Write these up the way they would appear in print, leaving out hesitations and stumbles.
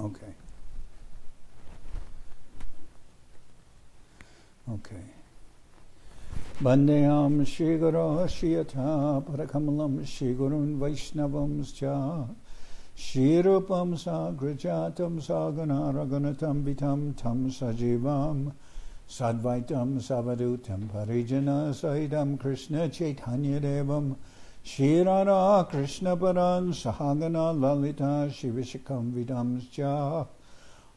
Okay. Okay. Vandeham Shri Guru Shriyatha Parakamalam Shri Gurun Vaishnavam Scha Shri Rupam Sagrajatam Sagana Raghunatam Vitam Tam Sajivam Sadvaitam Savadutam Parijana Saidam Krishna Chaitanya Devam Shri Radha Krishna Paran Sahagana Lalita Shivishakam Vidam Scha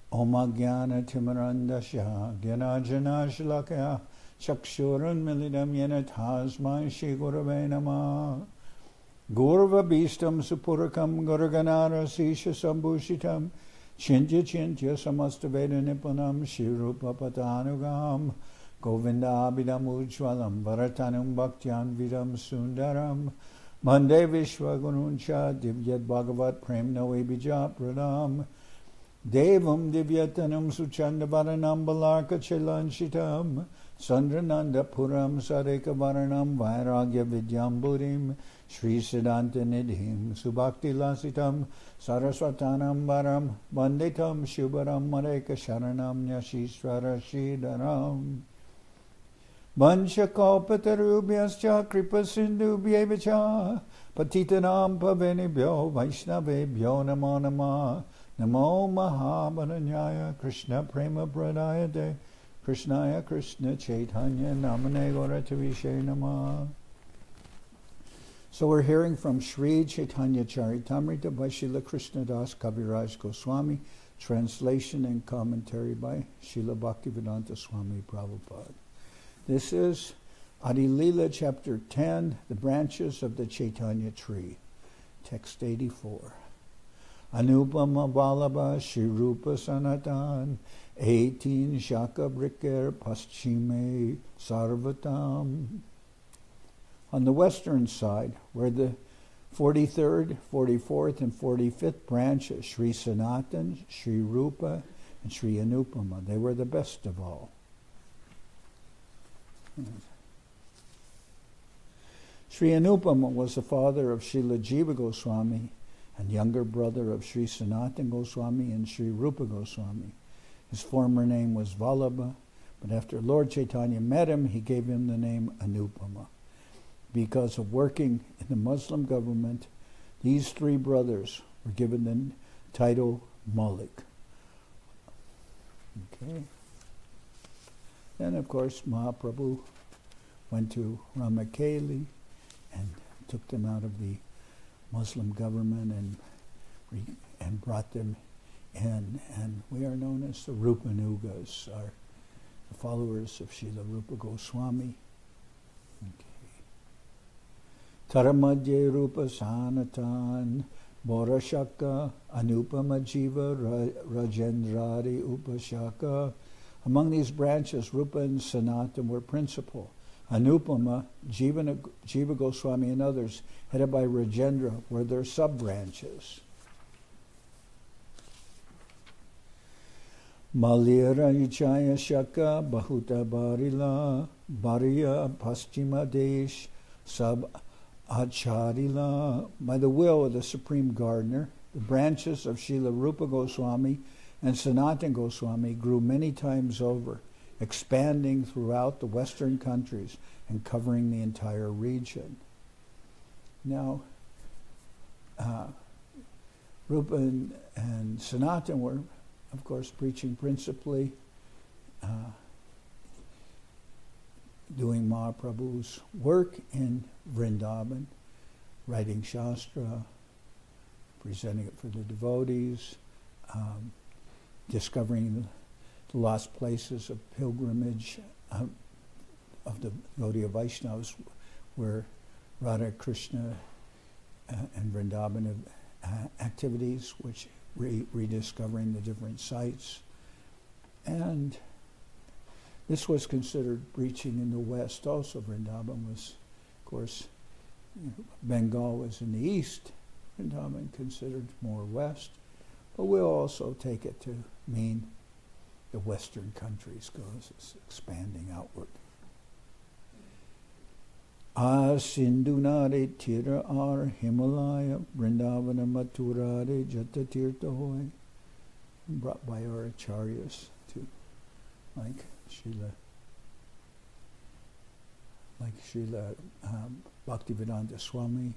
Om Ajnana Timarandasya Gyanajana Shalakya Chakshurun Milidam Yena Tasmai Shri Gurave Namah Gurva Bhistam Supurakam Gurganara Sisha Sambhushitam Chintya Chintya Samastabeda Nipunam Shri Rupa Patanugam Govinda Abhidam Ujwalam Bharatanum Bhaktyan Vidam Sundaram Mande Vishwaguruncha Divyat Bhagavat Prem Noe Bija Pradam Devam Divyatanam Suchanda Varanam Balarka Chilanshitam Sandrananda Puram Sareka Varanam Vairagya Vidyamburim Sri Siddhanta Nidhim Subhakti Lasitam Saraswatanam Varam Vanditam Shubharam Mareka Sharanam Nyashisvara Shidaram Vansha Kalpatarubhyascha Kripa Sindhu Bhyevacha Patitanam Pavenibhyo Vaishnavebhyo Namo Namah Namo Mahabharanyaya Krishna Prema Pradayate Krishnaya Krishna Chaitanya Namane Gauratavishe Namah. So we're hearing from Sri Chaitanya Charitamrita by Srila Krishnadas Kaviraj Goswami, translation and commentary by Srila Bhaktivedanta Swami Prabhupada. This is Adi-lila chapter 10, the branches of the Chaitanya tree, text 84. Anupama Vallabha Shri Rupa Sanatan 18 Shaka Briker Paschime Sarvatam. On the western side, where the 43rd, 44th, and 45th branches, Sri Sanatan, Sri Rupa, and Sri Anupama, they were the best of all. Sri Anupama was the father of Srila Jiva Goswami and younger brother of Sri Sanatan Goswami and Sri Rupa Goswami. His former name was Vallabha, but after Lord Chaitanya met him, he gave him the name Anupama. Because of working in the Muslim government, these three brothers were given the title Malik. Okay. Then, of course, Mahaprabhu went to Ramakeli and took them out of the Muslim government and brought them in. And we are known as the Rupanugas, are the followers of Srila Rupa Goswami. Okay. Taramadye Rupa Sanatan Borashaka Anupama Jiva Rajendrari Upashaka. Among these branches, Rupa and Sanatan were principal. Anupama, Jiva Goswami, and others, headed by Rajendra, were their sub-branches. Malira Ichaya Shaka Bahuta Barila Bariya Paschima Desh Sab Acharila. By the will of the Supreme Gardener, the branches of Srila Rupa Goswami and Sanatan Goswami grew many times over, expanding throughout the western countries and covering the entire region. Now, Rupa and Sanatan were, of course, preaching principally, doing Mahaprabhu's work in Vrindavan, writing Shastra, presenting it for the devotees, discovering the lost places of pilgrimage of the Gaudiya Vaishnavas, where Radha Krishna and Vrindavan activities, which rediscovering the different sites. And this was considered preaching in the West also. Vrindavan was, of course, Bengal was in the East, Vrindavan considered more West, but we'll also take it to mean the Western countries, because it's expanding outward. Sindhunare Tira Ar Himalaya Vrindavana Mathurare Jatatirthoy. brought by our acharyas to, like Srila Bhaktivedanta Swami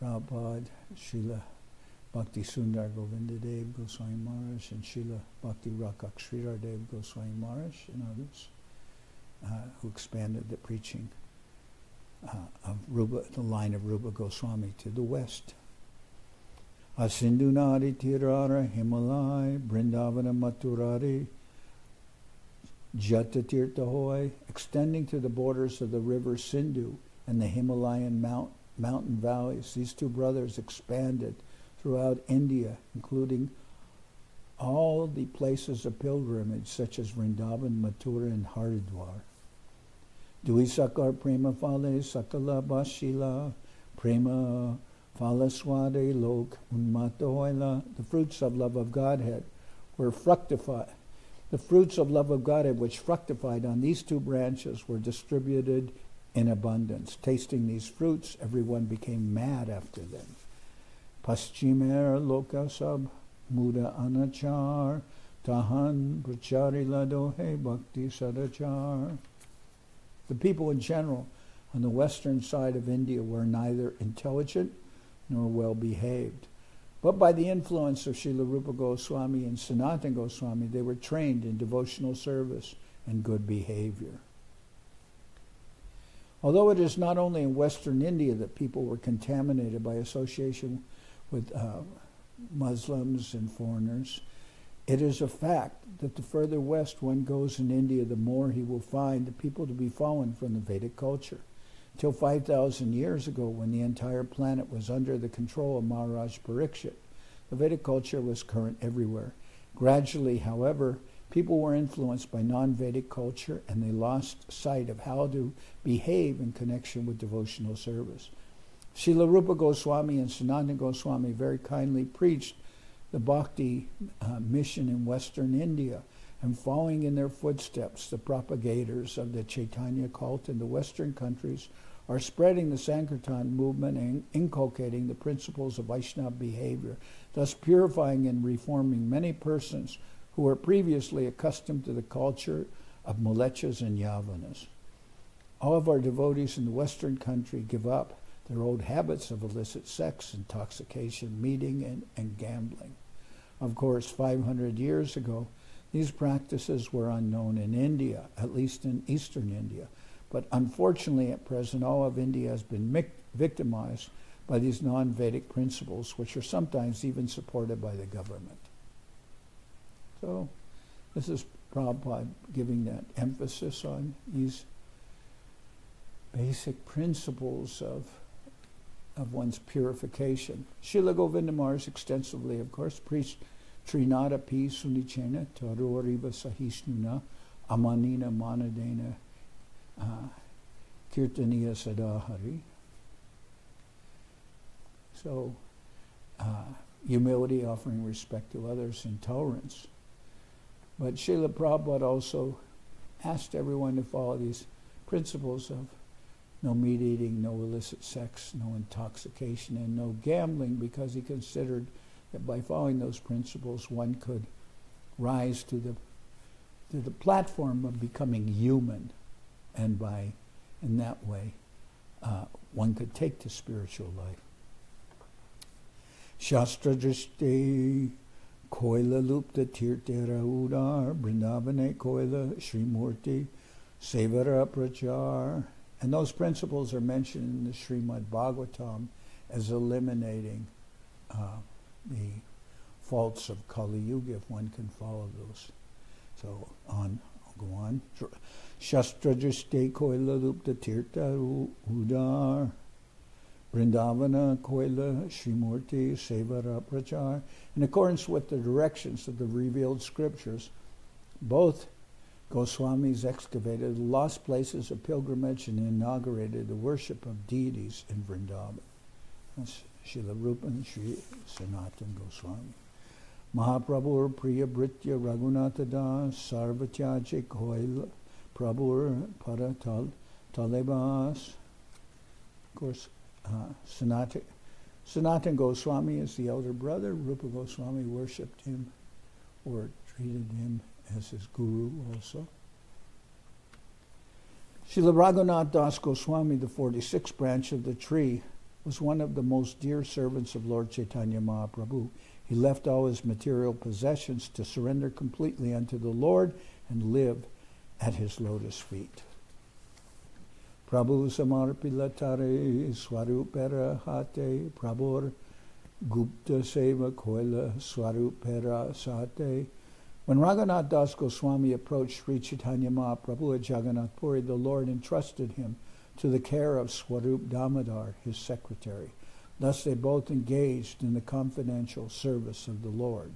Prabhupada, Srila Bhakti Sundar Govindadev Goswami Maharaj, and Srila Bhakti Rakak Sridhar Dev Goswami Maharaj, and others who expanded the preaching of the line of Rupa Goswami to the west. Asindhu Nadi Tirara Himalaya Brindavana Maturari Jata Tirthahoy, extending to the borders of the river Sindhu and the Himalayan mountain valleys. These two brothers expanded throughout India, including all the places of pilgrimage such as Vrindavan, Mathura, and Haridwar. Dui Sakar Prema Fale Sakala Bashila Prema Fala Swade Lok Unmatoila. The fruits of love of Godhead were fructified. The fruits of love of Godhead which fructified on these two branches were distributed in abundance. Tasting these fruits, everyone became mad after them. Paschimer Lokasab Muda Anachar Tahan Prachari Ladohe Bhakti Sadachar. The people in general on the western side of India were neither intelligent nor well behaved. But by the influence of Srila Rupa Goswami and Sanatana Goswami, they were trained in devotional service and good behavior. Although it is not only in Western India that people were contaminated by association with Muslims and foreigners, it is a fact that the further west one goes in India, the more he will find the people to be fallen from the Vedic culture. Until 5,000 years ago, when the entire planet was under the control of Maharaj Parikshit, the Vedic culture was current everywhere. Gradually, however, people were influenced by non-Vedic culture and they lost sight of how to behave in connection with devotional service. Srila Rupa Goswami and Sanatana Goswami very kindly preached the Bhakti mission in Western India, and following in their footsteps, the propagators of the Chaitanya cult in the Western countries are spreading the Sankirtan movement and inculcating the principles of Vaishnava behavior, thus purifying and reforming many persons who were previously accustomed to the culture of Mlechas and Yavanas. All of our devotees in the Western country give up their old habits of illicit sex, intoxication, meeting, and gambling. Of course, 500 years ago, these practices were unknown in India, at least in Eastern India. But unfortunately, at present, all of India has been victimized by these non-Vedic principles, which are sometimes even supported by the government. So, this is Prabhupada giving that emphasis on these basic principles of one's purification. Srila Govinda Maharaj extensively, of course, preached Trinada Pi Sunichena Taroriva Sahishnuna Amanina Manadena Kirtaniya Sadahari. So, humility, offering respect to others, and tolerance. But Srila Prabhupada also asked everyone to follow these principles of no meat eating, no illicit sex, no intoxication, and no gambling, because he considered that by following those principles one could rise to the platform of becoming human, and in that way one could take to spiritual life. Shastra Drishti Koila Lupta Tirtera Udar Brindavane Koila Srimurti Sevara Prachar. And those principles are mentioned in the Srimad Bhagavatam as eliminating the faults of Kali Yuga, if one can follow those. So I'll go on. Shastra Drishte Koila Lupta Tirtha Udar Vrindavana Koila Srimurti Sevara Prachar. In accordance with the directions of the revealed scriptures, both Goswamis excavated lost places of pilgrimage and inaugurated the worship of deities in Vrindavan. That's Srila Rupa and Sri Sanatana Goswami. Mahaprabhu Priya Britya Raghunatha Das Sarvatyaji Koila Prabhu Para Talebas. Of course, Sanatana Goswami is the elder brother. Rupa Goswami worshipped him therefore treated him as his guru also. Srila Raghunath Das Goswami, the 46th branch of the tree, was one of the most dear servants of Lord Chaitanya Mahaprabhu. He left all his material possessions to surrender completely unto the Lord and live at his lotus feet. Prabhu samarpilatare swarupera hate prabhur gupta seva koila swarupera sate. When Raghunath Das Goswami approached Sri Chaitanya Mahaprabhu at Jagannath Puri, the Lord entrusted him to the care of Swarup Damodar, his secretary. Thus they both engaged in the confidential service of the Lord.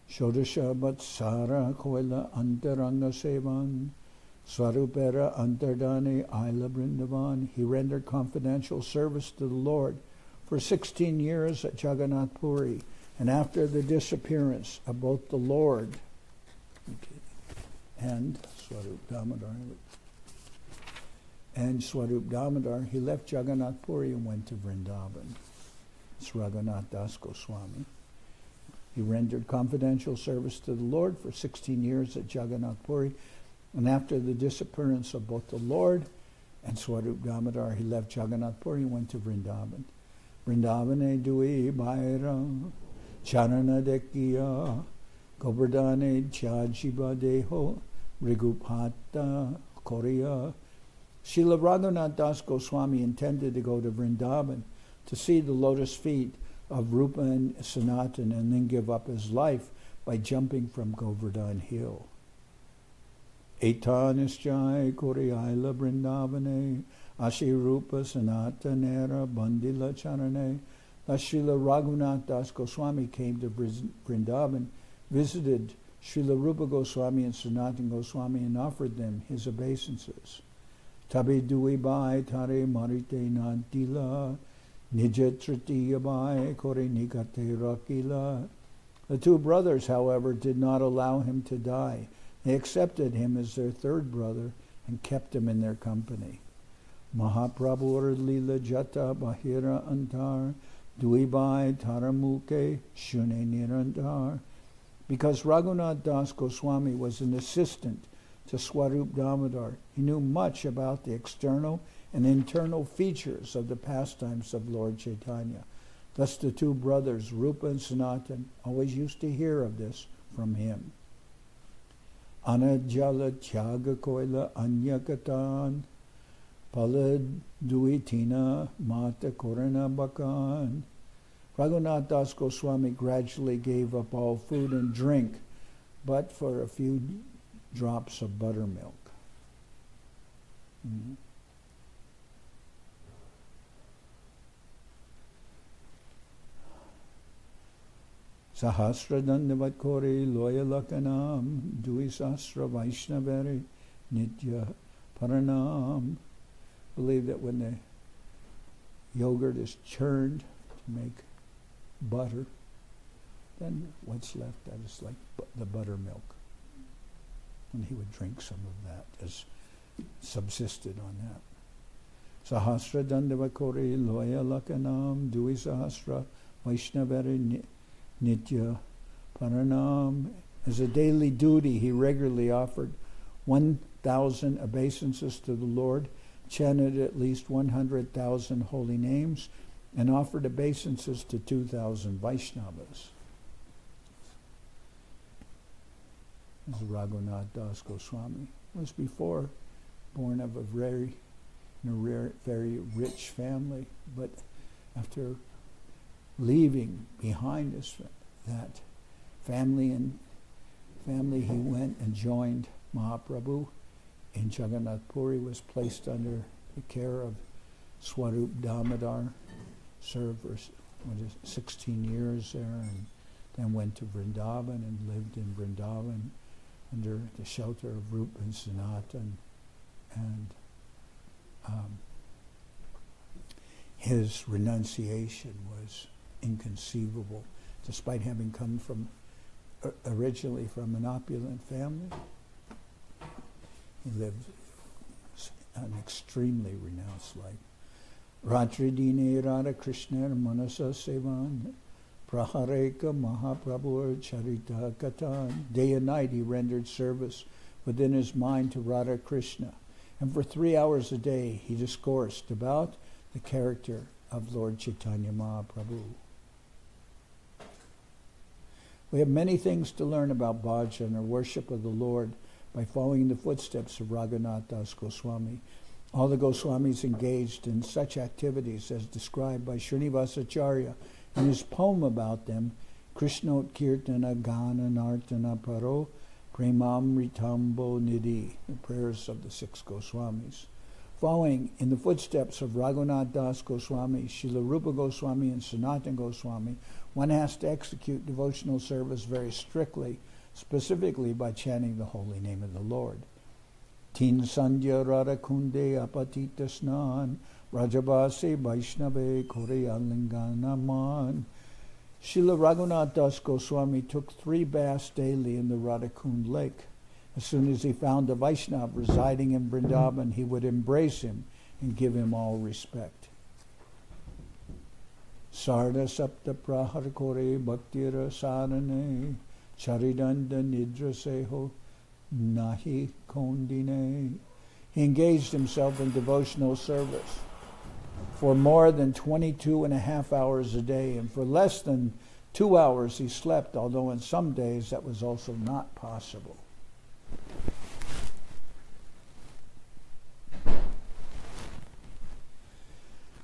Shodasha Vatsara Koila Antaranga Sevan Swarupera Antardani Aila Brindavan. He rendered confidential service to the Lord for 16 years at Jagannath Puri, and after the disappearance of both the Lord and Swarup Damodar, he left Jagannath Puri and went to Vrindavan. It's Raghunath Das Goswami. He rendered confidential service to the Lord for 16 years at Jagannath Puri, and after the disappearance of both the Lord and Swarup Damodar, he left Jagannath Puri and went to Vrindavan. Vrindavane Dui Bhaira Charana Dekya Govardhane Chajiba Deho Rigupata Korea. Srila Raghunath Das Goswami intended to go to Vrindavan to see the lotus feet of Rupa and Sanatan and then give up his life by jumping from Govardhan Hill. Etanisjai Koriaila Vrindavane Ashi Rupa Sanatanera Bandila Charane. Thus Srila Raghunath Das Goswami came to Vrindavan, visited Srila Rupa Goswami and Sanatan Goswami and offered them his obeisances. Tabi Dui Bai Tare Marite Nadila Nijatritiya Bai Kore Nikate Rakila. The two brothers, however, did not allow him to die. They accepted him as their third brother and kept him in their company. Mahaprabhu Lila Jata Bahira Antar Duibai Taramuke Shune Nirandar. Because Raghunath Das Goswami was an assistant to Swarup Damodar, he knew much about the external and internal features of the pastimes of Lord Chaitanya. Thus the two brothers, Rupa and Sanatan, always used to hear of this from him. Anajala Tyaga Koila Anyakatan Palad Duitina Mata Korana Bakan. Raghunath Das Goswami gradually gave up all food and drink, but for a few drops of buttermilk. Sahasra Dandavat Kori Loya Lakanam Dui Sasra Vaishnaveri Nitya Paranam. Believe that when the yogurt is churned to make butter, then what's left, that is like the buttermilk. And he would drink some of that, as subsisted on that. Sahasra Dandavakori Loya Lakanam Dui Sahasra Vaishnaveri Nitya Paranam. As a daily duty, he regularly offered 1,000 obeisances to the Lord, chanted at least 100,000 holy names, and offered obeisances to 2,000 Vaishnavas. This is Raghunath Das Goswami. Was before born of a very rich family, but after leaving behind us that family, he went and joined Mahaprabhu in Jagannath Puri, was placed under the care of Swarup Damodar, served for 16 years there, and then went to Vrindavan and lived in Vrindavan under the shelter of Rupa and Sanatan. And his renunciation was inconceivable, despite having come from originally from an opulent family. He lived an extremely renounced life. Ratri Dine Radha Krishna Manasa Sevan Prahareka Mahaprabhu Charita Katan. Day and night he rendered service within his mind to Radha Krishna. And for 3 hours a day he discoursed about the character of Lord Chaitanya Mahaprabhu. We have many things to learn about bhajan or worship of the Lord by following the footsteps of Raghunath Das Goswami. All the Goswamis engaged in such activities as described by Srinivasacharya in his poem about them, Krishnot Kirtana Gana Nartana Paro Premamritambo Nidhi, the prayers of the 6 Goswamis. Following in the footsteps of Raghunath Das Goswami, Srila Rupa Goswami, and Sanatana Goswami, one has to execute devotional service very strictly, specifically by chanting the holy name of the Lord. Tin Sandhya Radha Kunde Apatita Snan Rajabase Vaishnave Koreyalinganaman. Srila Raghunath Das Goswami took 3 baths daily in the Radhakund lake. As soon as he found a Vaishnava residing in Vrindavan, he would embrace him and give him all respect. Sarda Sapta Prahar Kore Bhaktira Sarane Charidanda Nidra Seho Nahi Kondine. He engaged himself in devotional service for more than 22.5 hours a day, and for less than 2 hours he slept, although in some days that was also not possible.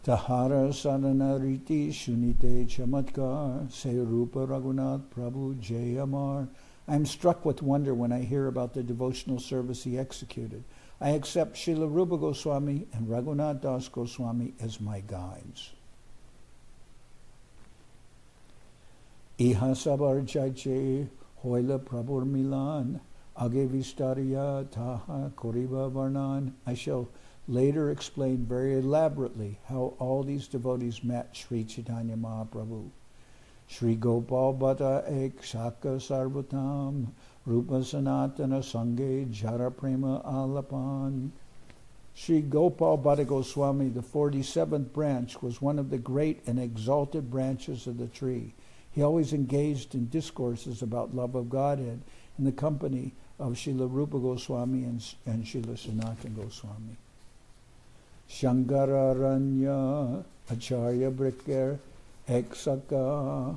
Tahara Sadhana Riti Shunite Chamatkar Se Rupa Raghunath Prabhu Jai Amar. I am struck with wonder when I hear about the devotional service he executed. I accept Srila Rupa Goswami and Raghunath Das Goswami as my guides. Iha Sabar Chache Hoila Prabhur Milan Age Vistariya Taha Koriba Varnan. I shall later explain very elaborately how all these devotees met Sri Chaitanya Mahaprabhu. Sri Gopal Bhatta Ek Shaka Sarvatam Rupa Sanatana Sange Jara Prema Alapan. Sri Gopal Bhatta Goswami, the 47th branch, was one of the great and exalted branches of the tree. He always engaged in discourses about love of Godhead in the company of Srila Rupa Goswami and Srila Sanatana Goswami. Shankararanya Acharya Brikker Eksaka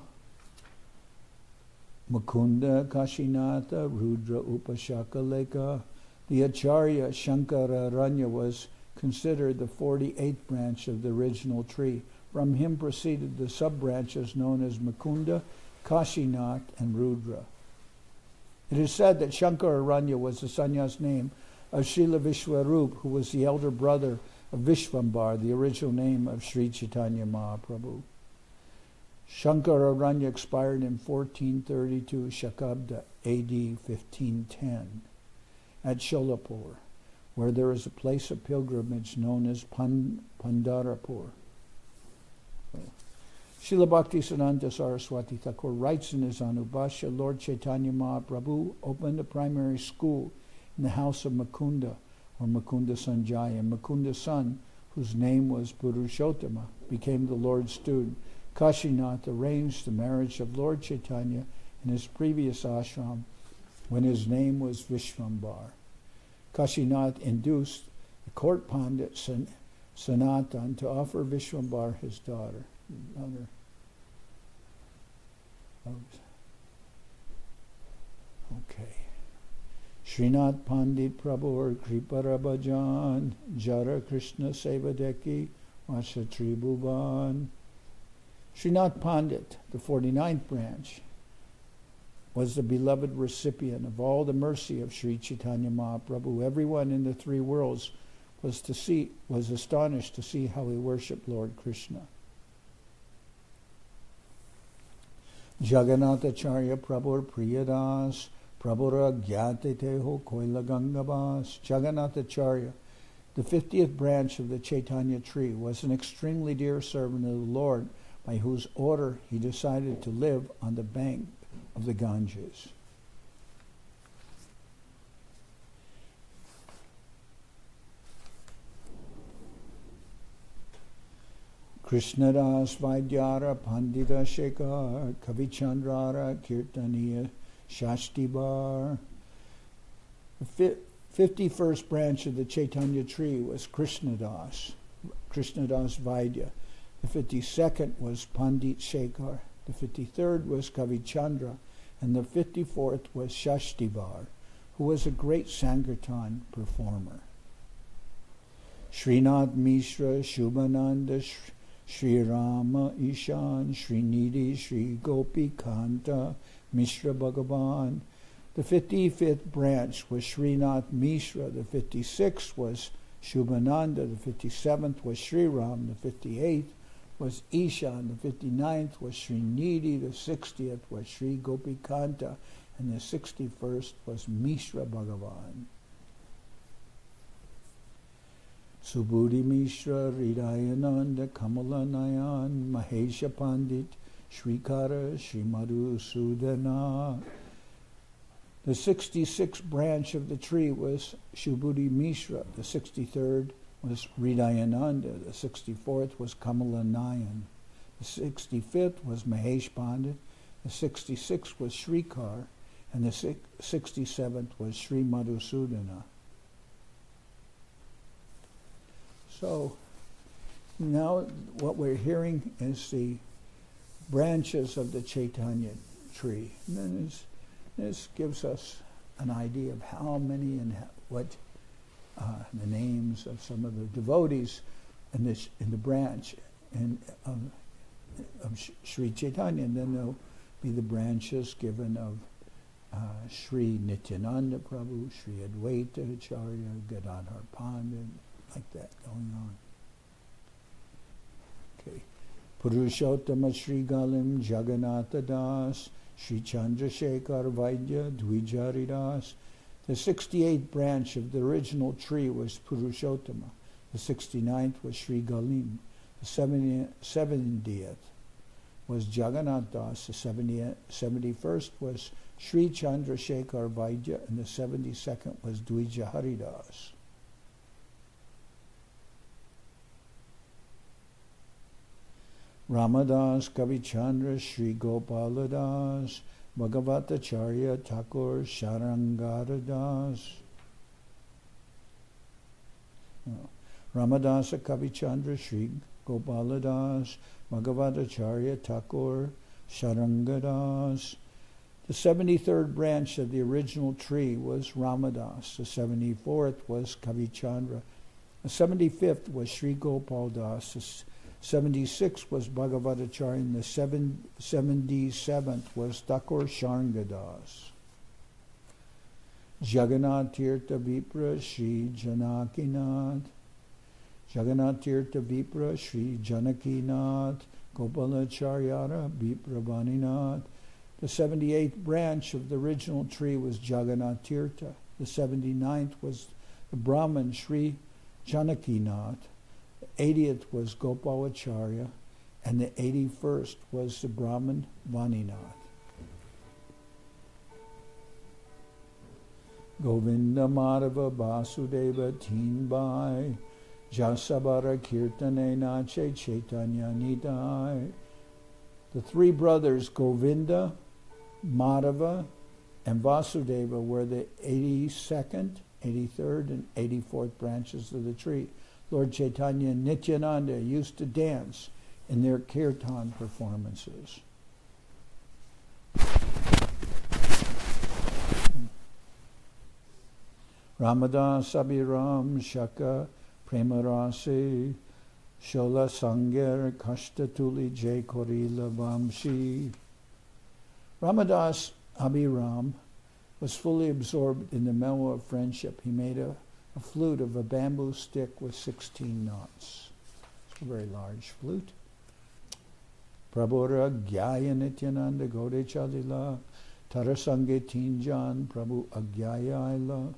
Mukunda Kashinatha Rudra Upashakaleka. The Acharya Shankararanya was considered the 48th branch of the original tree. From him proceeded the sub-branches known as Mukunda, Kashinath, and Rudra. It is said that Shankararanya was the sannyas name of Srila Vishwarup, who was the elder brother of Vishvambar, the original name of Sri Chaitanya Mahaprabhu. Shankararanya expired in 1432 Shakabda, AD 1510, at Sholapur, where there is a place of pilgrimage known as Pandarapur. Srila Bhaktisiddhanta Saraswati Thakur writes in his Anubhashya, Lord Chaitanya Mahaprabhu opened a primary school in the house of Mukunda, or Mukunda Sanjaya, and Mukunda's son, whose name was Purushottama, became the Lord's student. Kashinath arranged the marriage of Lord Chaitanya in his previous ashram when his name was Vishvambar. Kashinath induced the court pandit Sanatan to offer Vishvambar his daughter. Okay. Srinath Pandit Prabhu Kripara Bhajan Jara Krishna Sevadeki Vashatri Bhuvan. Srinath Pandit, the 49th branch, was the beloved recipient of all the mercy of Sri Chaitanya Mahaprabhu. Everyone in the 3 worlds was astonished to see how he worshipped Lord Krishna. Jagannatacharya Prabhu Priyadas Prabhura Gyatiteho Koila Gangabas. Jagannatacharya, the 50th branch of the Chaitanya tree, was an extremely dear servant of the Lord, by whose order he decided to live on the bank of the Ganges. Krishnadas Vaidyara Pandita Shekhar Kavichandrara Kirtaniya Shashtibar. The 51st branch of the Chaitanya tree was Krishnadas Vaidya. The 52nd was Pandit Shekhar. The 53rd was Kavichandra. And the 54th was Shashtivar, who was a great Sankirtan performer. Srinath Mishra, Shubhananda, Sri Rama Ishan, Sri Nidhi, Sri Gopi Kanta, Mishra Bhagavan. The 55th branch was Srinath Mishra. The 56th was Shubhananda. The 57th was Sri Ram. The 58th was Ishan. The 59th was Sri Nidhi. The 60th was Sri Gopi Kanta. And the 61st was Mishra Bhagavan. Subudhi Mishra, Hridayananda, Kamala Nayan, Mahesha Pandit, Shrikara, Sri Madhusudana. The 66th branch of the tree was Subudhi Mishra. The 63rd was Hridayananda. The 64th was Kamala Nayan. The 65th was Mahesh Pandit. The 66th was Shrikar. And the 67th was Sri Madhusudana. So now what we're hearing is the branches of the Chaitanya tree. And then this gives us an idea of how many and what the names of some of the devotees in the branch of Sri Chaitanya. And then there'll be the branches given of Sri Nityananda Prabhu, Sri Advaita Acharya, Gadadhar Pandit, like that going on. Okay. Purushottama Sri Galim Jagannatha Das, Sri Chandrasekhar Vaidya Dvijari Das. The 68th branch of the original tree was Purushottama. The 69th was Sri Galim. The 70th was Jagannath Das. The 71st was Sri Chandrasekhar Vaidya. And the 72nd was Dvija Haridas. Ramadas, Kavichandra, Sri Gopaladas, Bhagavatacharya, Thakur, Sharangaradas. Ramadasa, Kavichandra, Sri Gopaladas, Bhagavatacharya, Thakur, Sharangaradas. The 73rd branch of the original tree was Ramadas. The 74th was Kavichandra. The 75th was Sri Gopaldas. The 76th was Bhagavatacharya, and the 77th was Thakur Sharngadas. Jagannath Tirtha Vipra Sri Janakinath. Jagannath Tirtha Vipra Sri Janakinath. Gopalacharyara Vipra Vaninath. The 78th branch of the original tree was Jagannath Tirtha. The 79th was the Brahman Sri Janakinath. The 80th was Gopalacharya, and the 81st was the Brahman Vaninath. Govinda Madhava Vasudeva Teenbai Jasabara Kirtane Nache Chaitanya Nidai. The three brothers Govinda, Madhava, and Vasudeva were the 82nd, 83rd, and 84th branches of the tree. Lord Chaitanya and Nityananda used to dance in their kirtan performances. Ramadas Abhiram Shaka Premarasi Shola Sanger Kashtatuli Jay Korila Vamshi. Ramadas Abhiram was fully absorbed in the mellow of friendship. He made a flute of a bamboo stick with 16 knots. It's a very large flute. Prabhura Gyaya Nityananda Gaude Adi-lila Tarasange Tinjan Prabhu Agyaya Ila.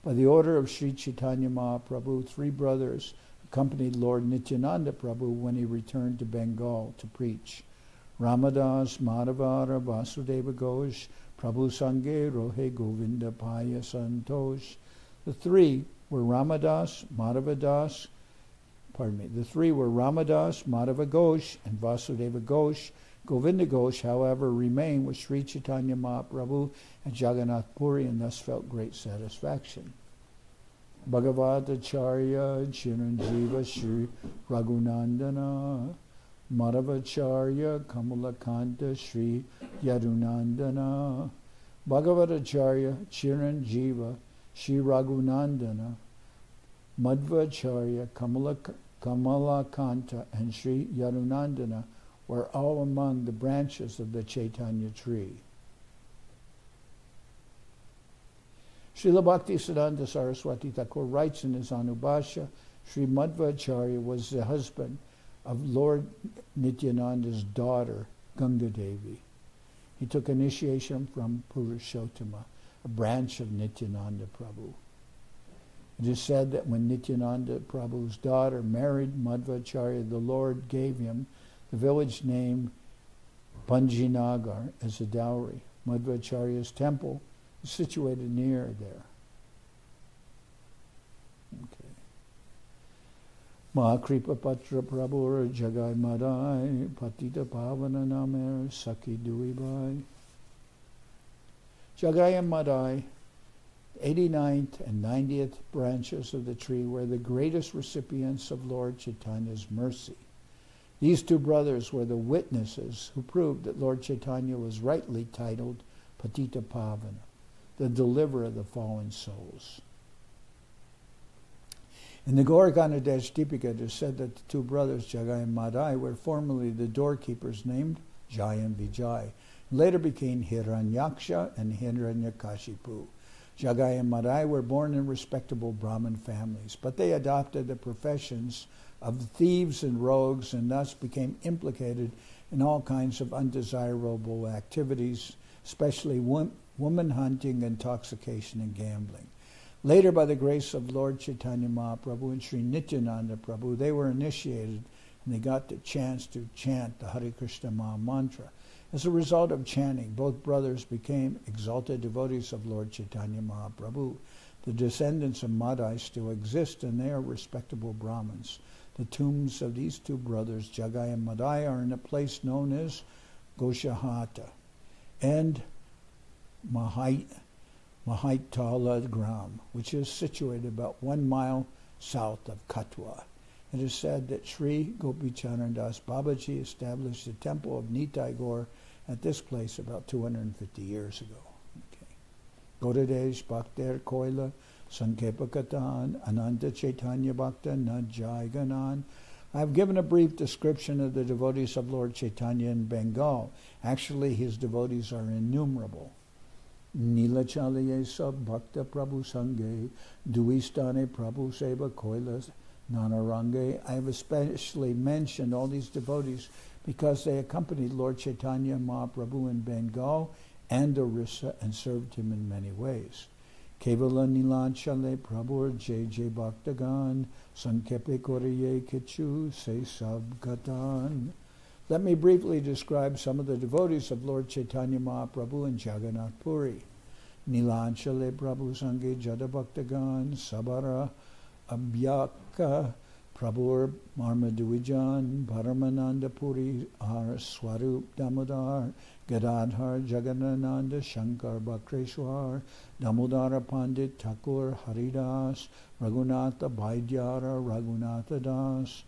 By the order of Sri Chaitanya Mahaprabhu, three brothers accompanied Lord Nityananda Prabhu when he returned to Bengal to preach. Ramadas, Madhavara, Vasudeva Ghosh, Prabhu Sange, Rohe Govinda Paya Santosh. The three were Ramadas, Madhavadas, The three were Ramadas, Madhava Ghosh, and Vasudeva Ghosh. Govinda Ghosh, however, remained with Sri Chaitanya Mahaprabhu and Jagannath Puri and thus felt great satisfaction. Bhagavadacharya Chiranjiva Sri Raghunandana Madhavacharya Kamalakanta Sri Yadunandana Bhagavadacharya Chiranjiva Sri Raghunandana Madhvacharya Kamalakanta and Sri Yadunandana were all among the branches of the Chaitanya tree. Srila Bhaktisiddhanta Saraswati Thakur writes in his Anubhashya, Sri Madhvacharya was the husband of Lord Nityananda's daughter, Ganga Devi. He took initiation from Purushottama, a branch of Nityananda Prabhu. It is said that when Nityananda Prabhu's daughter married Madhvacharya, the Lord gave him the village name Panjinagar as a dowry. Madhvacharya's temple is situated near there. Okay. Mahakripa Patra Prabhur Jagai Madai Patita Pavana Namer Saki Duibai. Jagai and Madai, 89th and 90th branches of the tree, were the greatest recipients of Lord Chaitanya's mercy. These two brothers were the witnesses who proved that Lord Chaitanya was rightly titled Patita Pavana, the deliverer of the fallen souls. In the Gauraganadesh Deepika, it is said that the two brothers, Jagai and Madai, were formerly the doorkeepers named Jai and Vijay, and later became Hiranyaksha and Hiranyakashipu. Jagai and Madai were born in respectable Brahmin families, but they adopted the professions of thieves and rogues and thus became implicated in all kinds of undesirable activities, especially woman hunting, intoxication, and gambling. Later, by the grace of Lord Chaitanya Mahaprabhu and Sri Nityananda Prabhu, they were initiated and they got the chance to chant the Hare Krishna Maha Mantra. As a result of chanting, both brothers became exalted devotees of Lord Chaitanya Mahaprabhu. The descendants of Madai still exist and they are respectable Brahmins. The tombs of these two brothers, Jagai and Madai, are in a place known as Goshahata and Mahaitala Gram, which is situated about 1 mile south of Katwa. It is said that Sri Gopicharan Das Babaji established the temple of Nitai Gaur at this place about 250 years ago. Okay. Godadesh Bhakter Koila Sankepakatan Ananta Chaitanya Bhakta Najai Ganan. I have given a brief description of the devotees of Lord Chaitanya in Bengal. Actually, his devotees are innumerable. Nilachalaye Sab Bhakta Prabhu Sange Duistane Prabhu Seva Koilas Nanarange. I have especially mentioned all these devotees because they accompanied Lord Chaitanya Mahaprabhu in Bengal and Orissa and served him in many ways. Kevala Nilachale Prabhu Jai Jai Bhaktagan Sankepe Koriye Kichu Se Sabgatan. Let me briefly describe some of the devotees of Lord Chaitanya Mahaprabhu in Jagannath Puri. Nilanchale Prabhu Sange Jada Bhaktagan Sabara Abhyaka Prabhur Marmaduijan Paramananda Puri Har Swarup Damodar Gadadhar Jagannananda Shankar Bakreshwar Damodara Pandit Thakur Haridas Raghunatha Bhaidyara Raghunatha Das.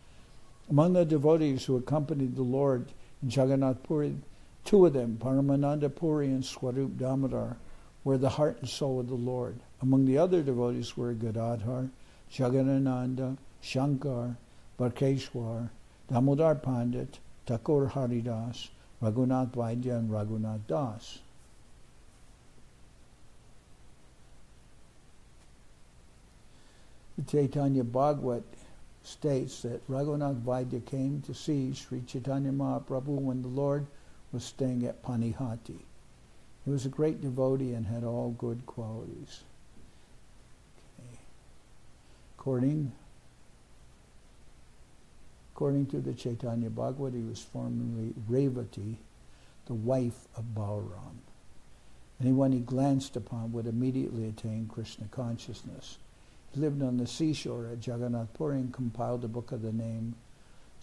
Among the devotees who accompanied the Lord in Jagannath Puri, two of them, Paramananda Puri and Swarup Damodar, were the heart and soul of the Lord. Among the other devotees were Gadadhar, Jagannananda, Shankar, Barkeshwar, Damodar Pandit, Thakur Haridas, Raghunath Vaidya, and Raghunath Das. The Chaitanya Bhagavat states that Raghunath Vaidya came to see Sri Chaitanya Mahaprabhu when the Lord was staying at Panihati. He was a great devotee and had all good qualities. Okay. According to the Chaitanya Bhagavat, he was formerly Revati, the wife of Balaram. Anyone he glanced upon would immediately attain Krishna consciousness. lived on the seashore at Jagannath Puri and compiled a book of the name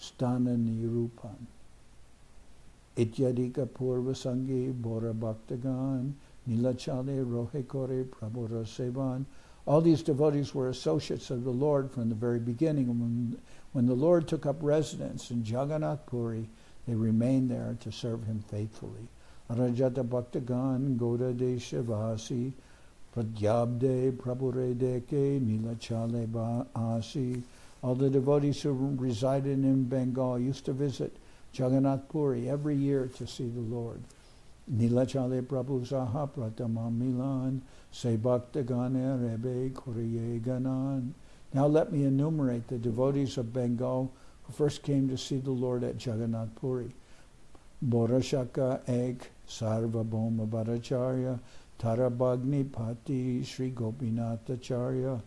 Sthana Nirupan. Ityadika Purva Sangi Bora Bhaktagan Nilachale Rohe Kore Prabhura Sevan. All these devotees were associates of the Lord from the very beginning. When the Lord took up residence in Jagannath Puri, they remained there to serve him faithfully. Rajata Bhaktagan Goda De Shivasi Pradyabde Prabhure Deke Nilachale Baasi. All the devotees who resided in Bengal used to visit Jagannath Puri every year to see the Lord. Nilachale Prabhu Saha Pratama Milan Se Bhaktagane Rebe Kuriye Ganan. Now let me enumerate the devotees of Bengal who first came to see the Lord at Jagannath Puri. Borashaka Ek Sarvabhauma Bhattacharya Tarabhagni Pati Sri Gopinathacharya.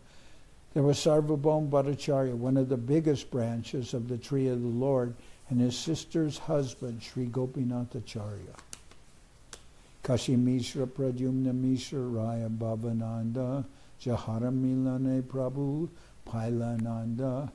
There was Sarvabhauma Bhattacharya, one of the biggest branches of the tree of the Lord, and his sister's husband, Sri Gopinathacharya. Kashi Mishra Pradyumna Mishra Raya Bhavananda Jaharamilane Prabhu Pailananda.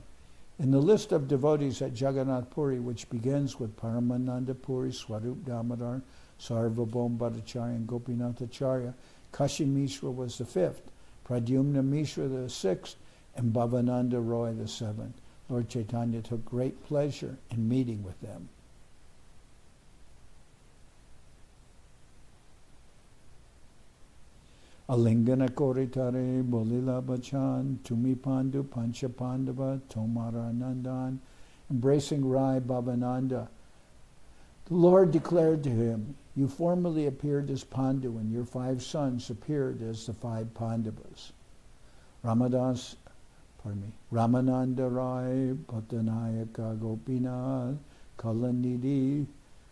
In the list of devotees at Jagannath Puri, which begins with Paramananda Puri, Swarup Damodar, Sarvabhauma Bhattacharya, and Gopinathacharya, Kashi Mishra was the fifth, Pradyumna Mishra the sixth, and Bhavananda Roy the seventh. Lord Chaitanya took great pleasure in meeting with them. Alingana Koritare Bolila Bachan Tumi Pandu Pancha Pandava Tomara Nandan. Embracing Rai Bhavananda, the Lord declared to him, "You formerly appeared as Pandu, and your 5 sons appeared as the 5 Pandavas." Ramananda Rai Patanayaka Gopinath Kalanidhi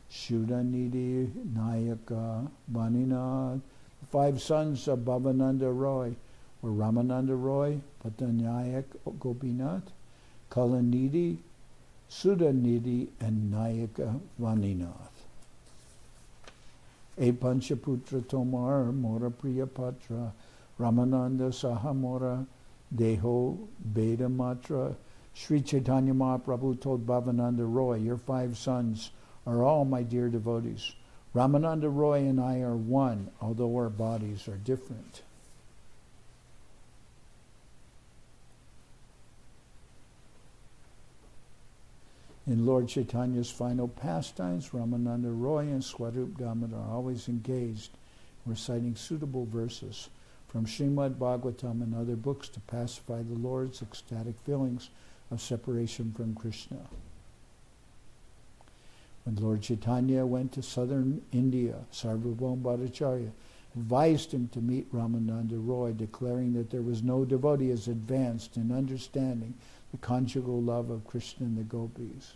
Shudanidhi Nayaka Vaninath. The 5 sons of Bhavananda Roy were Ramananda Roy, Patanayak Gopinath, Kalanidhi, Sudanidhi, and Nayaka Vaninath. A Panchaputra Tomar Mora Priya Patra Ramananda Sahamora Deho Beda Matra. Sri Chaitanya Mahaprabhu told Bhavananda Roy, "Your 5 sons are all my dear devotees. Ramananda Roy and I are one, although our bodies are different." In Lord Chaitanya's final pastimes, Ramananda Roy and Swarup Damodar are always engaged in reciting suitable verses from Srimad Bhagavatam and other books to pacify the Lord's ecstatic feelings of separation from Krishna. When Lord Chaitanya went to southern India, Sarvabhauma Bhattacharya advised him to meet Ramananda Roy, declaring that there was no devotee as advanced in understanding the conjugal love of Krishna and the gopis.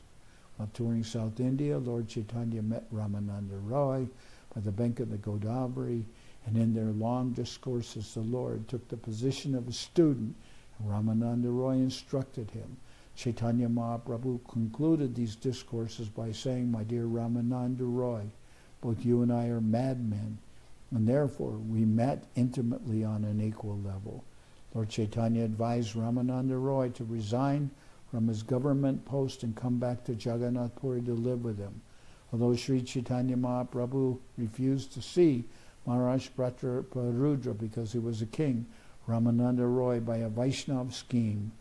While touring South India, Lord Chaitanya met Ramananda Roy by the bank of the Godavari, and in their long discourses the Lord took the position of a student, and Ramananda Roy instructed him. Chaitanya Mahaprabhu concluded these discourses by saying, "My dear Ramananda Roy, both you and I are madmen, and therefore we met intimately on an equal level." Lord Chaitanya advised Ramananda Roy to resign from his government post and come back to Jagannath Puri to live with him. Although Sri Chaitanya Mahaprabhu refused to see Maharaj Pratarudra because he was a king, Ramananda Roy, by a Vaishnava scheme,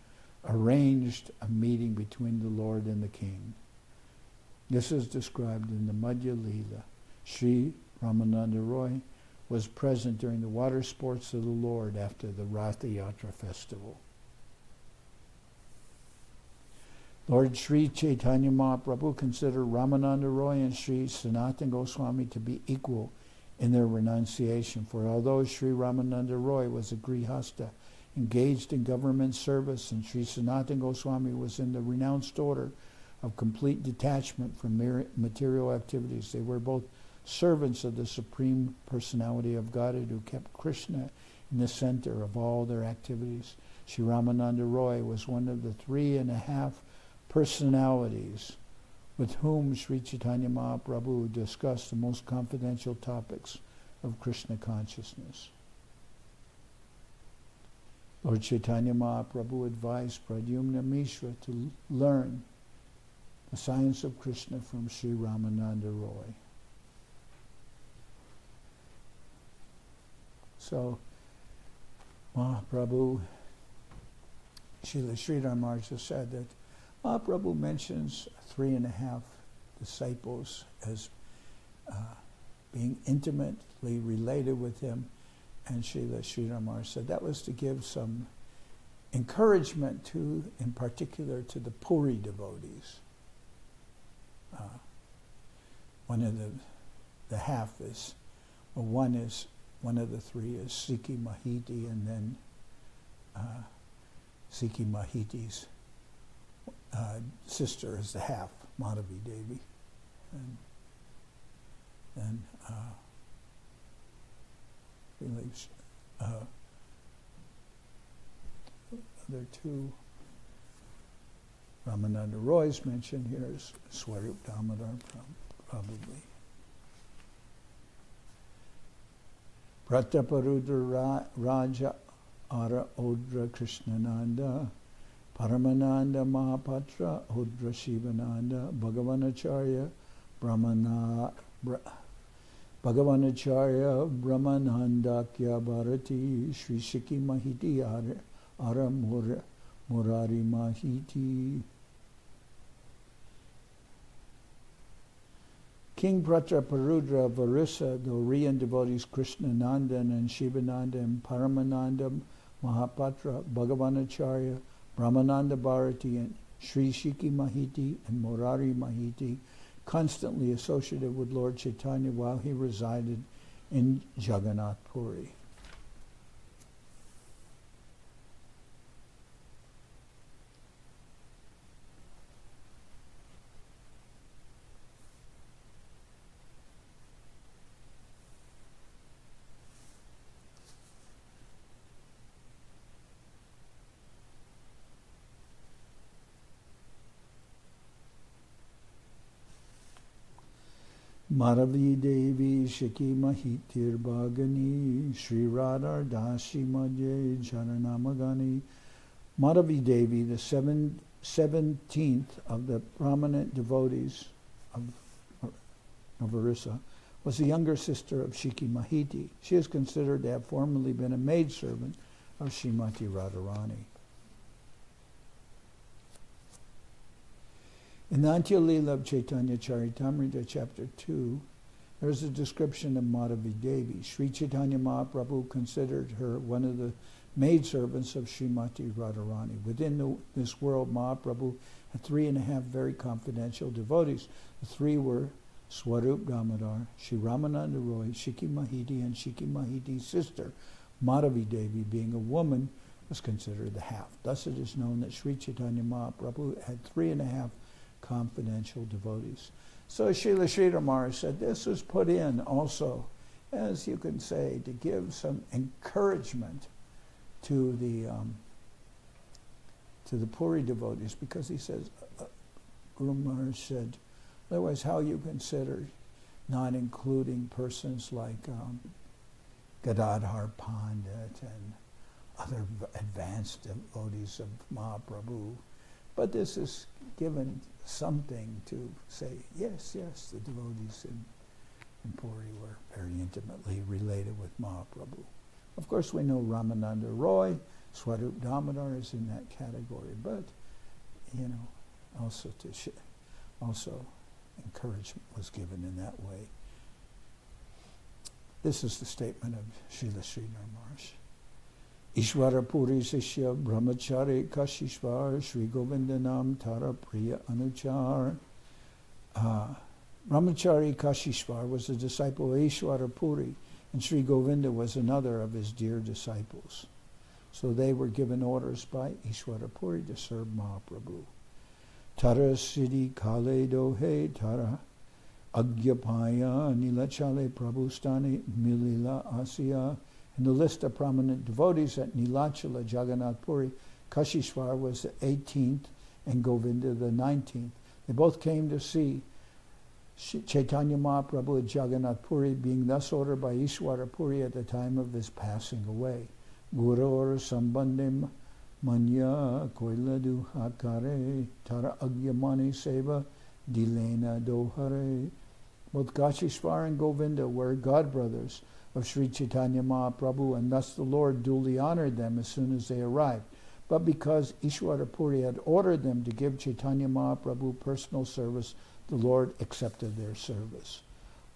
arranged a meeting between the Lord and the king. This is described in the Adi-lila. Sri Ramananda Roy was present during the water sports of the Lord after the Ratha Yatra festival. Lord Sri Chaitanya Mahaprabhu considered Ramananda Roy and Sri Sanatana Goswami to be equal in their renunciation, for although Sri Ramananda Roy was a Grihasta, engaged in government service, and Sri Sanatana Goswami was in the renounced order of complete detachment from material activities. They were both servants of the Supreme Personality of Godhead who kept Krishna in the center of all their activities. Sri Ramananda Roy was one of the 3.5 personalities with whom Sri Chaitanya Mahaprabhu discussed the most confidential topics of Krishna consciousness. Lord Chaitanya Mahaprabhu advised Pradyumna Mishra to learn the science of Krishna from Sri Ramananda Roy. So, Mahaprabhu, Srila Sridhar Maharaj said that Mahaprabhu mentions 3.5 disciples as being intimately related with him, and Srila Sridhar Maharaj said that was to give some encouragement to, in particular, to the Puri devotees. One of the half is, well, one of the 3 is Sikhi Mahiti, and then Sikhi Mahiti's sister is the half, Madhavi Devi. And then other 2 Ramananda Roy's mentioned here is Swarup Damodar, probably. Prataparudra Raja Ara Odra Krishnananda, Paramananda Mahapatra Odra Shivananda, Bhagavanacharya Brahmanandakya Bharati, Sri Sikhi Mahiti Ara Murari Mahiti. King Prataparudra of Orissa, the Oriyan devotees Krishnanandan and Shivananda and Paramananda Mahapatra, Bhagavanacharya, Brahmananda Bharati, and Sri Sikhi Mahiti and Murari Mahiti, constantly associated with Lord Chaitanya while he resided in Jagannath Puri. Madhavi Devi Shiki Mahitir Bhagani Sri Radhar Dasi Madhye Charanamagani. Madhavi Devi, the 17th of the prominent devotees of Orissa, was the younger sister of Shiki Mahiti. She is considered to have formerly been a maidservant of Srimati Radharani. In the Adi-lila of Chaitanya Charitamrita, chapter 2, there is a description of Madhavi Devi. Sri Chaitanya Mahaprabhu considered her one of the maidservants of Srimati Radharani. Within this world, Mahaprabhu had 3.5 very confidential devotees. The 3 were Swarup Damodar, Sri Ramananda Roy, Shiki Mahiti, and Shiki Mahiti's sister, Madhavi Devi, being a woman, was considered the half. Thus it is known that Sri Chaitanya Mahaprabhu had 3.5 confidential devotees. So Srila Sridhar Maharaj said this was put in also, as you can say, to give some encouragement to the Puri devotees, because he says, Guru Maharaj said, otherwise how you consider not including persons like Gadadhar Pandit and other advanced devotees of Mahaprabhu. But this is given something to say, yes, the devotees in Puri were very intimately related with Mahaprabhu. Of course, we know Ramananda Roy, Swarup Damodar is in that category, but, also encouragement was given in that way. This is the statement of Srila Sridhar Maharaj. Ishvara Puri Sishya Brahmachari Kashishvar Sri Govindanam Tara Priya Anuchar. Brahmachari Kashishvar was a disciple of Ishvara Puri, and Sri Govinda was another of his dear disciples. So they were given orders by Ishvara Puri to serve Mahaprabhu. Tara Siddhi Kale Dohe Tara Agyapaya Nilachale Prabhustani Milila Asya. In the list of prominent devotees at Nilachala Jagannath Puri, Kashishvar was the 18th and Govinda the 19th. They both came to see Chaitanya Mahaprabhu at Jagannath Puri, being thus ordered by Ishvara Puri at the time of his passing away. Guror Sambandem Manya Koiladu Hakare Tara Agyamani Seva Dilena Dohare. Both Kashishvar and Govinda were godbrothers of Sri Chaitanya Mahaprabhu, and thus the Lord duly honored them as soon as they arrived. But because Ishwara Puri had ordered them to give Chaitanya Mahaprabhu personal service, the Lord accepted their service.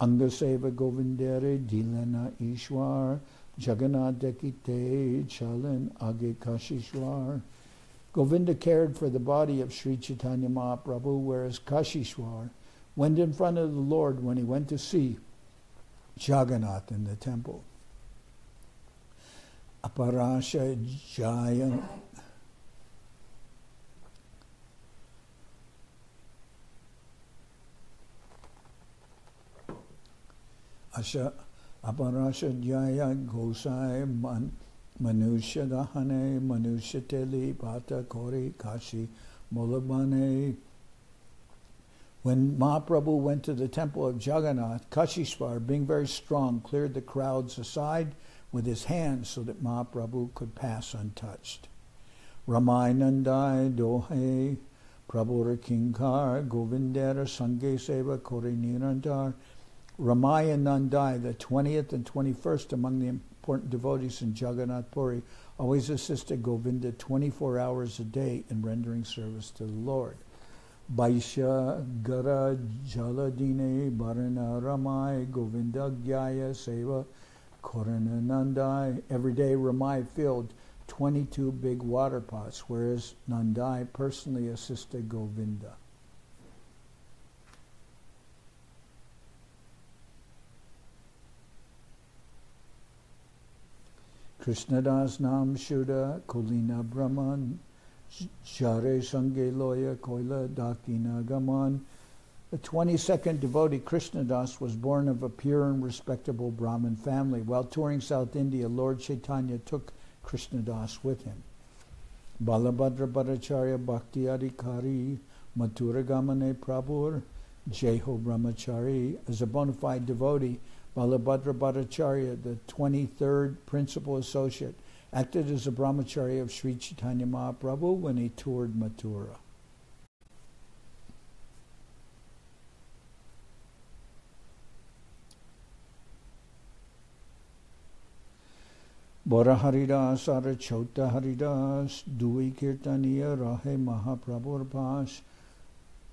Angaseva Govindere Dilana Ishwar Jagannath Dekite Chalan Age Kashishwar. Govinda cared for the body of Sri Chaitanya Mahaprabhu, whereas Kashishwar went in front of the Lord when he went to see Jagannath in the temple. Aparasha Jaya Aparasha Jaya Gosai Manusha Dahane Manusha Teli Bata Kori Kashi Molabane. When Mahaprabhu went to the temple of Jagannath, Kashishvar, being very strong, cleared the crowds aside with his hands so that Mahaprabhu could pass untouched. Ramai Nandai Dohe Prabhura Kinkar Govindera Sange Seva Kori Nirandar. Ramai and Nandai, the 20th and 21st among the important devotees in Jagannath Puri, always assisted Govinda 24 hours a day in rendering service to the Lord. Baisha Gara Jaladine Bharana Ramai Govinda Gyaya Seva Korana Nandai. Every day Ramai filled 22 big water pots, whereas Nandai personally assisted Govinda. Krishnadas Nam Shuddha Kulina Brahman Jare Sange Loya Koila Dakina Gaman. The 22nd devotee Krishnadas was born of a pure and respectable Brahmin family. While touring South India, Lord Chaitanya took Krishnadas with him. Balabhadra Bhattacharya Bhakti Adhikari Mathura Gamane Prabhur Jeho Brahmachari. As a bona fide devotee, Balabhadra Bhattacharya, the 23rd principal associate, acted as a brahmachari of Sri Chaitanya Mahaprabhu when he toured Mathura. Bora Haridas Ara Chota Haridas Dui Kirtaniya Rahe Mahaprabhur Pas.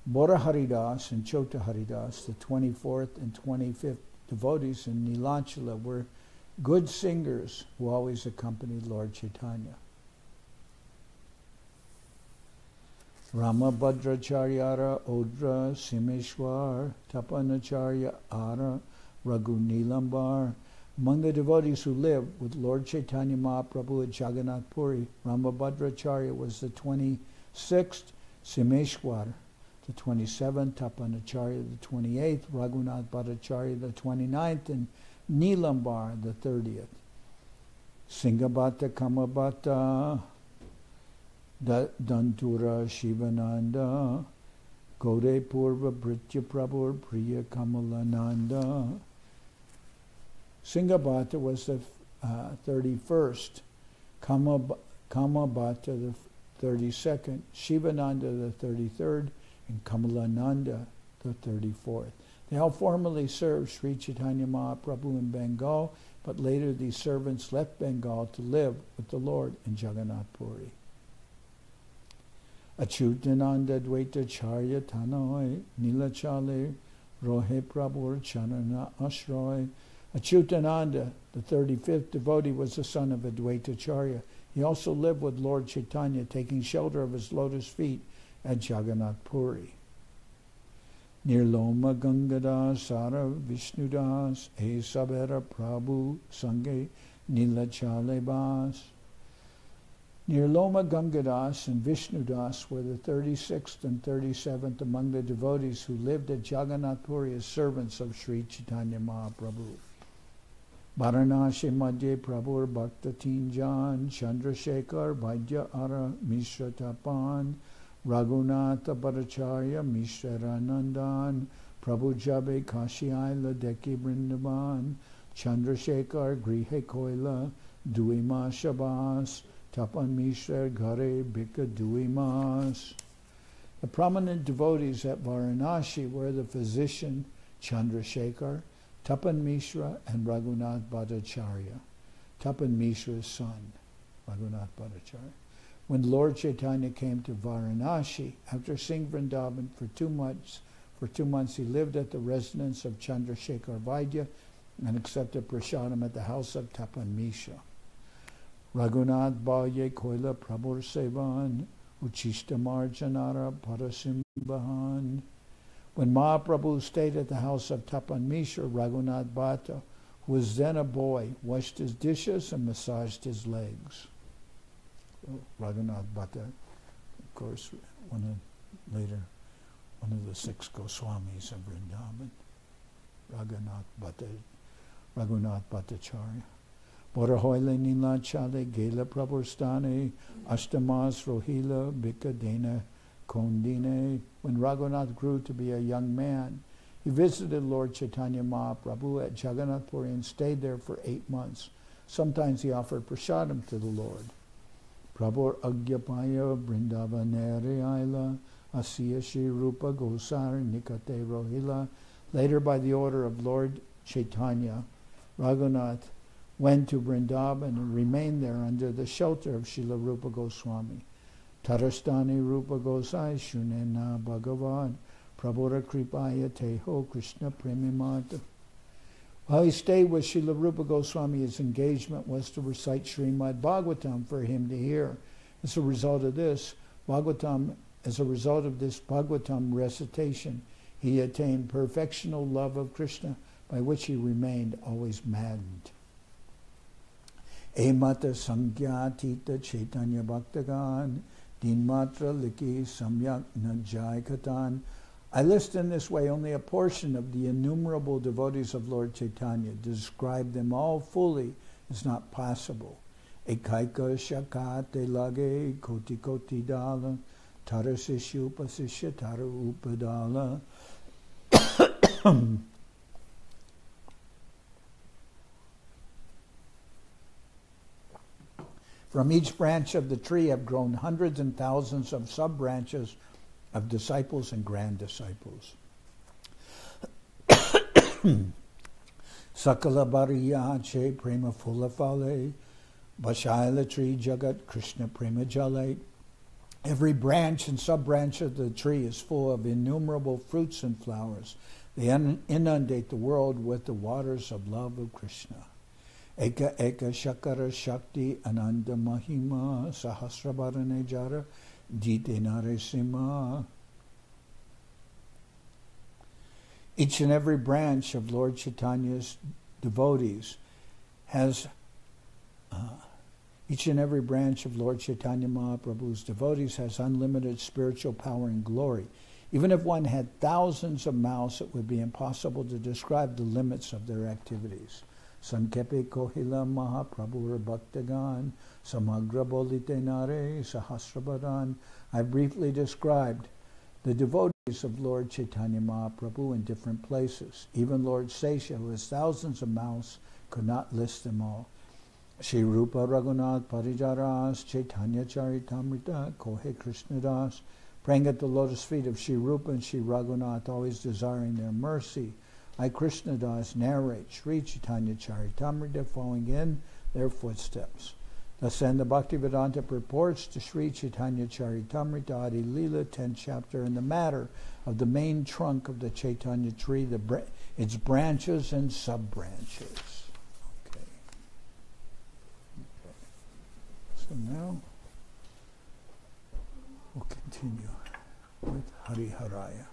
Bora Haridas and Chota Haridas, the 24th and 25th devotees in Nilanchala, were good singers who always accompanied Lord Chaitanya. Ramabhadracharyara Odra Simeshwar Tapanacharya Ara Raghu Nilambar. Among the devotees who lived with Lord Chaitanya Mahaprabhu at Jagannath Puri, Ramabhadracharya was the 26th, Simeshwar the 27th, Tapanacharya the 28th, Raghunath Bhattacharya the 29th, and Nilambar the 30th. Singhabhata Kamabhata Dantura Shivananda Gode Purva Britya Prabhur Priya Kamalananda. Singhabhata was the 31st, Kamabhata the 32nd, Shivananda the 33rd, and Kamalananda the 34th. They all formerly served Sri Chaitanya Mahaprabhu in Bengal, but later these servants left Bengal to live with the Lord in Jagannath Puri. Achyutananda Dvaita Charya Tanoi Nilachale Rohe Prabhur Chanana Ashroy. Achyutananda, the 35th devotee, was the son of Advaita Charya. He also lived with Lord Chaitanya, taking shelter of his lotus feet at Jagannath Puri. Nirloma Gangadas Sara Vishnudas E Sabera Prabhu Sange Nilachale Bas. Nirloma Gangadas and Vishnudas were the 36th and 37th among the devotees who lived at Jagannath Puri as servants of Sri Chaitanya Mahaprabhu. Varanasi Madhye Prabhur Bhakta Tinjan Chandrasekhar Vaidya Ara Mishra Tapan Raghunatha Bhattacharya Mishra Nandan Prabhu Jabe Kashi Aila Deki Brindaban Chandrasekhar Grihe Koila duima shabas, tapan mishra ghare bika duimas. The prominent devotees at Varanasi were the physician Chandrasekhar, Tapan Mishra, and Raghunath Bhattacharya. Tapan Mishra's son, Raghunath Bhattacharya. When Lord Chaitanya came to Varanasi, after seeing Vrindavan for 2 months he lived at the residence of Chandrasekhar Vaidya and accepted prasadam at the house of Tapan Mishra. Raghunath Bhaye Koila Prabhur Sevan Uchishta Marjanara Parasimbahan. When Mahaprabhu stayed at the house of Tapan Mishra, Raghunath Bhatta, who was then a boy, washed his dishes and massaged his legs. So Raghunath Bhatta, of course, one of the 6 Goswamis of Vrindavan. Raghunath Bhattacharya. Borahoile Nila Chale Gela Prabhustane Ashtamas Rohila Bikadena Kondine. When Raghunath grew to be a young man, he visited Lord Chaitanya Mahaprabhu at Jagannath Puri and stayed there for 8 months. Sometimes he offered prasadam to the Lord. Prabhu Agyapaya Brindavanere Aila Asiya Shri Rupa Gosar Nikate Rohila. Later, by the order of Lord Chaitanya, Raghunath went to Vrindavan and remained there under the shelter of Srila Rupa Goswami. Tarastani Rupa Gosai Shunena Bhagavan Prabhura Kripaya Teho Krishna Premimata. While he stayed with Srila Rupa Goswami, his engagement was to recite Srimad Bhagavatam for him to hear. As a result of this Bhagavatam recitation, he attained perfectional love of Krishna, by which he remained always maddened. Emata Sangyatita Chaitanya Bhaktagan Dinmatra Liki Samyak Najai Katan. I list in this way only a portion of the innumerable devotees of Lord Chaitanya. To describe them all fully is not possible. Ekaika Shakate Lage Koti Koti Dala Tarasishu Pasisha Taru Upadala. From each branch of the tree have grown hundreds and thousands of sub-branches of disciples and grand disciples. Sakala Bariyache Prema Fulafale Bashaila Tree Jagat Krishna Prema Jale. Every branch and sub-branch of the tree is full of innumerable fruits and flowers. They inundate the world with the waters of love of Krishna. Eka Eka Shakara Shakti Ananda Mahima Sahasrabharane Jara Dite Naresima. Each and every branch of Lord Chaitanya's devotees has each and every branch of Lord Chaitanya Mahaprabhu's devotees has unlimited spiritual power and glory. Even if one had thousands of mouths, it would be impossible to describe the limits of their activities. Sankepe Kohila Mahaprabhu Bhaktagan Samagra Bolite Nare Sahasrabadan. I briefly described the devotees of Lord Chaitanya Mahaprabhu in different places. Even Lord Sesha, who has thousands of mouths, could not list them all. Sri Rupa Raghunath Parijaras Chaitanya Charitamrita Kohe Krishnadas. Praying at the lotus feet of Sri Rupa and Sri Raghunath, always desiring their mercy, I, Krishnadas, narrate Sri Chaitanya Charitamrita, following in their footsteps. Thus end the Bhaktivedanta purports to Sri Chaitanya Charitamrita, Adi-lila, 10th chapter, in the matter of the main trunk of the Chaitanya tree, its branches and sub-branches. Okay. So now we'll continue with Hari Haraya.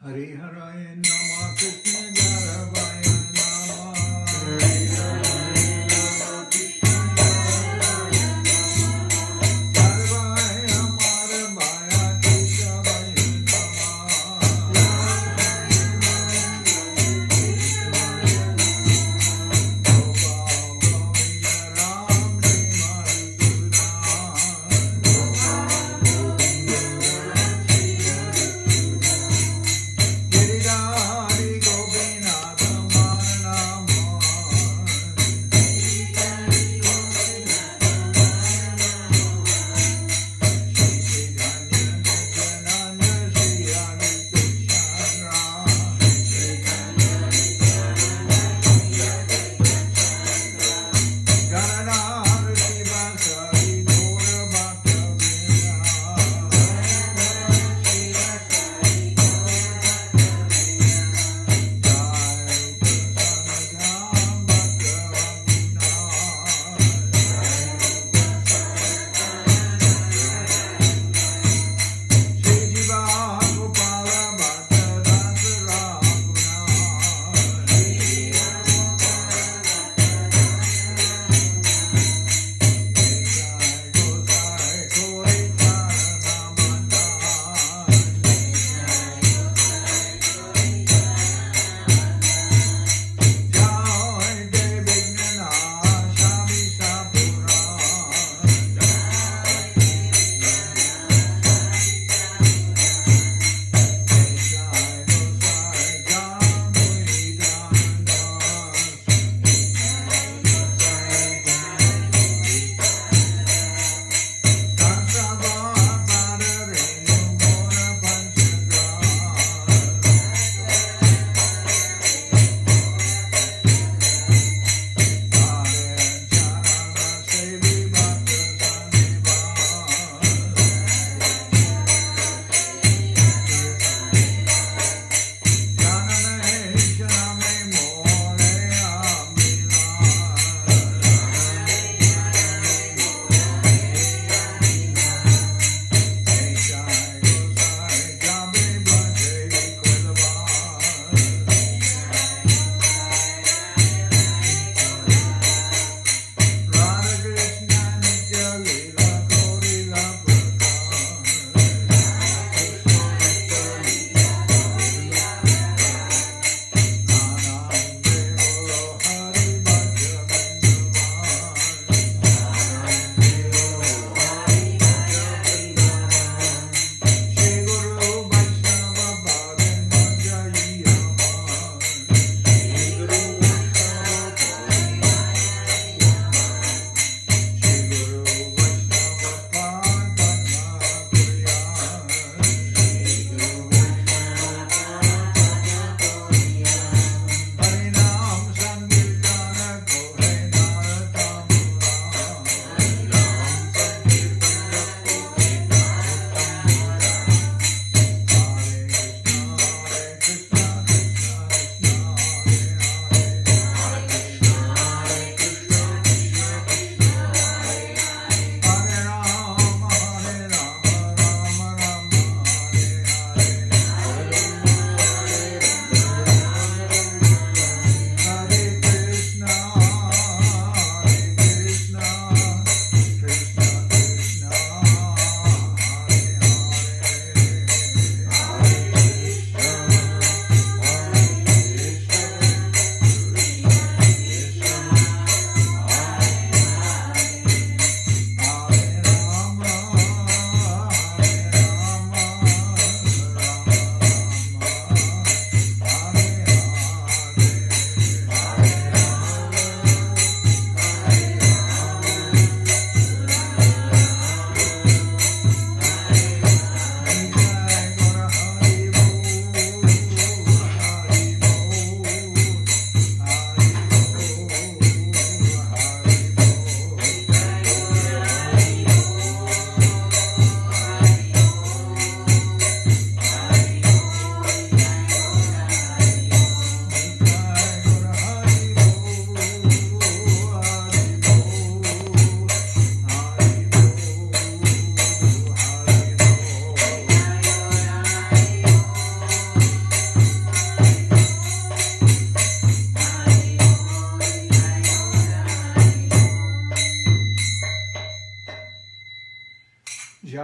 Hari Haraya Nama Krishna Jaravaya Nama Hari Haraya Nama Krishna Jaravaya Maravaya Keshavaya Nama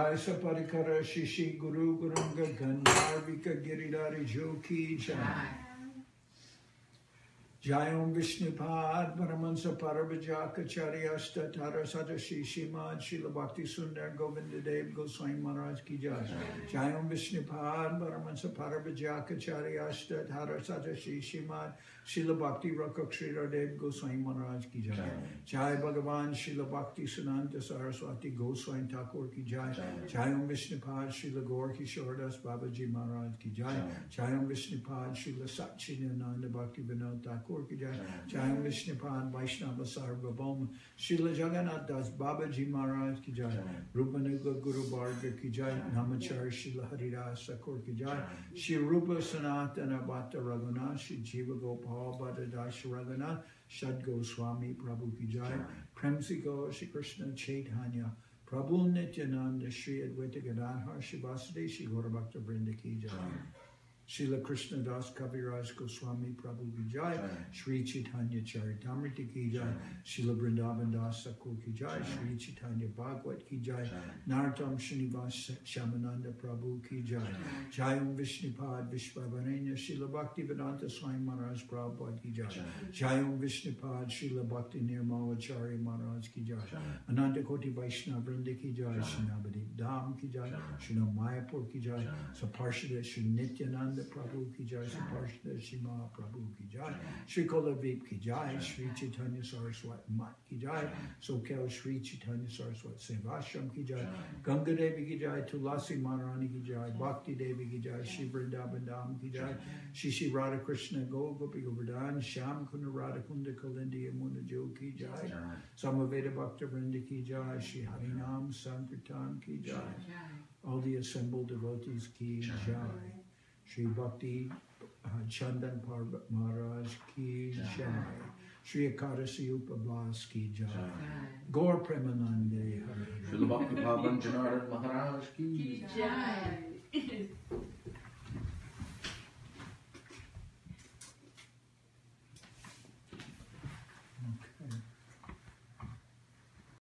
Jai Saparikara Shishi Guru Gurunga Gandharvika Giridhari Joki Jai. Jai Om Vishnupad Paramansa Parabhajaka Charyasta Tara Sadashi Shimad Srila Bhakti Sundar Govinda Dev Goswami Maharaj Ki Jai. Jai Om Vishnupad Paramansa Parabhajaka Charyasta Tara Sadashi Shimad Srila Bhakti Rakak Sridhar Dev Goswami Maharaj Ki Jai. Jai Bhagavan Srila Bhakti Sunanta Saraswati Goswami Thakur Ki Jai. Jai Om Vishnupad Srila Gaur Kishoredas Babaji Maharaj Ki Jai. Jai Om Vishnupad Srila Satchidananda Bhakti Vinod Thakur Ki Jai. Jai Om Vishnupad Vaishnava Sarvabhauma Srila Jagannath Das Babaji Maharaj Ki Jai. Rupanuga Guru Bharga Ki Jai. Namachar Srila Haridas Thakur Ki Jai. Shri Rupa Sanatana Bhatta Raghunath Shri Jiva Gopal Bhatta Das Raghunath Shad Goswami Prabhu Ki Jai. Premsiko Shri Krishna Chaitanya Prabhu Nityananda Shri Advaita Gadadhar Shri Vasudeva Shri Gaurabhakta Vrinda Ki Jai. Srila Krishna Das Kaviraj Goswami Prabhu Ki Jai. Sri Chaitanya Charitamrita Ki Jai. Srila Vrindavan Das Thakur Ki Jai. Sri Chaitanya Bhagavad Ki Jai. Nartam Srinivas Shamananda Prabhu Ki Jai. Jai Om Vishnupad Vishvavarenya Srila Bhakti Vedanta Swami Maharaj Prabhupada Ki Jai. Jai Om Vishnupad Srila Bhakti Nirmalacharya Maharaj Ki Jai. Ananta Koti Vaishnava Vrinda Ki Jai. Shri Navadip Dham Ki Jai. Shri Mayapur Ki Jai. Saparshada Shri Nityananda Prabhu Ki Jai. Saparshada Shri Mahaprabhu Ki Jai. Shri Kolavip Ki Jai. Sri Chaitanya Saraswat Mat Ki Jai. Soquel Sri Chaitanya Saraswat Seva Ashram Ki Jai. Ganga Devi Ki Jai. Tulasi Maharani Ki Jai. Bhakti Devi Ki Jai. Shri Vrindavan Dham Ki Jai. Shri Radha Krishna Gopi Govardhan. Sham Kunda Radha Kunda Kalindi Yamuna Jo Ki Jai. Samaveda Bhakta Vrinda Ki Jai. Shri Harinam Sankirtan Ki Jai. All the assembled devotees Ki Jai. Shri Bhakti Chandan Parvat Maharaj Ki Jai. Shri Akadasi Upablas Ki Jai. Gaur Premanande Hari. Srila Bhakti Pavan Janardan Maharaj Ki Jai.